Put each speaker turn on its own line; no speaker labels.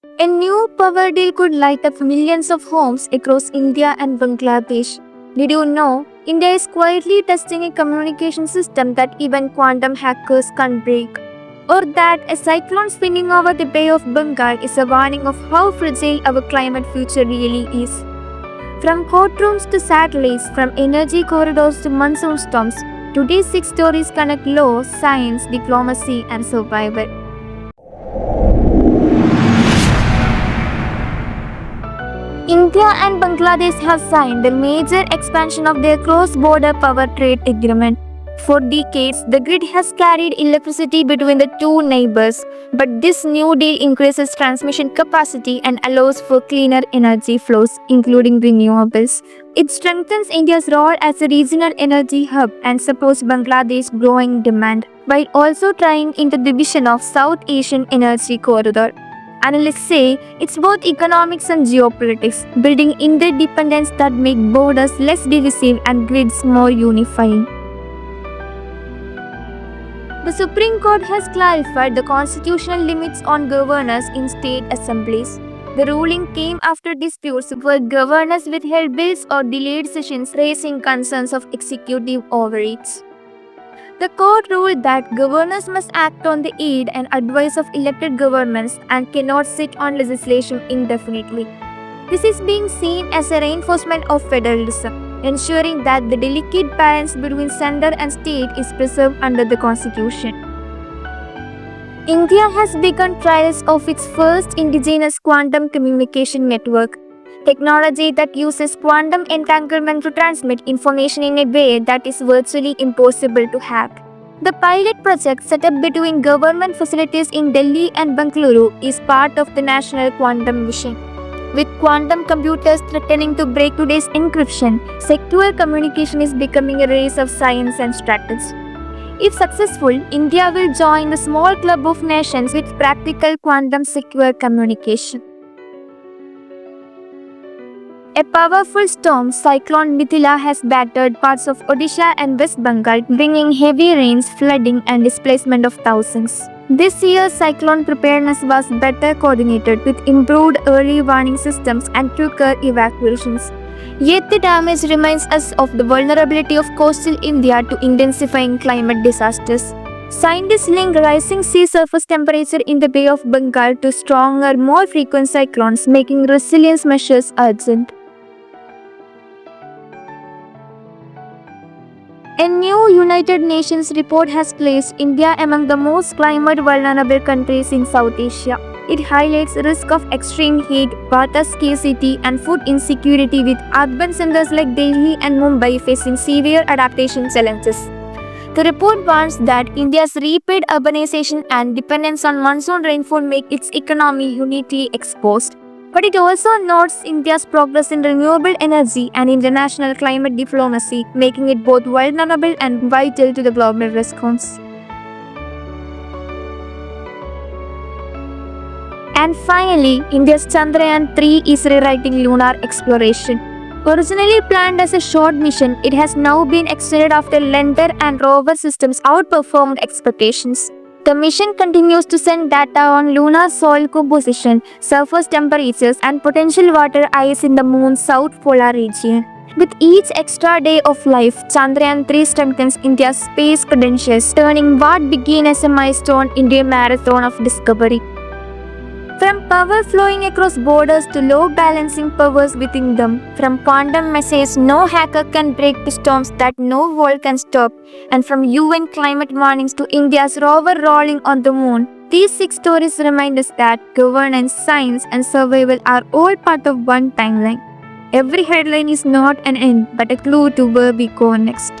A new power deal could light up millions of homes across India and Bangladesh. Did you know India is quietly testing a communication system that even quantum hackers can't break? Or that a cyclone spinning over the Bay of Bengal is a warning of how fragile our climate future really is. From courtrooms to satellites, from energy corridors to monsoon storms, today's six stories connect law, science, diplomacy, and survival. India and Bangladesh have signed a major expansion of their cross-border power trade agreement. For decades, the grid has carried electricity between the two neighbors, but this new deal increases transmission capacity and allows for cleaner energy flows, including renewables. It strengthens India's role as a regional energy hub and supports Bangladesh's growing demand, while also trying into the vision of South Asian energy corridor. Analysts say it's both economics and geopolitics, building interdependence that make borders less divisive and grids more unifying. The Supreme Court has clarified the constitutional limits on governors in state assemblies. The ruling came after disputes where governors withheld bills or delayed sessions, raising concerns of executive overreach. The court ruled that governors must act on the aid and advice of elected governments and cannot sit on legislation indefinitely. This is being seen as a reinforcement of federalism, ensuring that the delicate balance between center and state is preserved under the constitution. India has begun trials of its first indigenous quantum communication network, technology that uses quantum entanglement to transmit information in a way that is virtually impossible to hack. The pilot project set up between government facilities in Delhi and Bengaluru is part of the National Quantum Mission. With quantum computers threatening to break today's encryption, secure communication is becoming a race of science and strategy. If successful, India will join the small club of nations with practical quantum secure communication. A powerful storm, Cyclone Midhila, has battered parts of Odisha and West Bengal, bringing heavy rains, flooding, and displacement of thousands. This year's cyclone preparedness was better coordinated with improved early warning systems and quicker evacuations. Yet the damage reminds us of the vulnerability of coastal India to intensifying climate disasters. Scientists link rising sea surface temperature in the Bay of Bengal to stronger, more frequent cyclones, making resilience measures urgent. A new United Nations report has placed India among the most climate vulnerable countries in South Asia. It highlights risk of extreme heat, water scarcity, and food insecurity, with urban centers like Delhi and Mumbai facing severe adaptation challenges. The report warns that India's rapid urbanization and dependence on monsoon rainfall make its economy uniquely exposed. But it also notes India's progress in renewable energy and international climate diplomacy, making it both vulnerable and vital to the global response. And finally, India's Chandrayaan-3 is rewriting lunar exploration. Originally planned as a short mission, it has now been extended after lander and rover systems outperformed expectations. The mission continues to send data on lunar soil composition, surface temperatures, and potential water ice in the moon's south polar region. With each extra day of life, Chandrayaan-3 strengthens India's space credentials, turning what began as a milestone into a marathon of discovery. From power flowing across borders to load balancing powers within them, from quantum messages no hacker can break to storms that no wall can stop, and from UN climate warnings to India's rover rolling on the moon, these six stories remind us that governance, science, and survival are all part of one timeline. Every headline is not an end, but a clue to where we go next.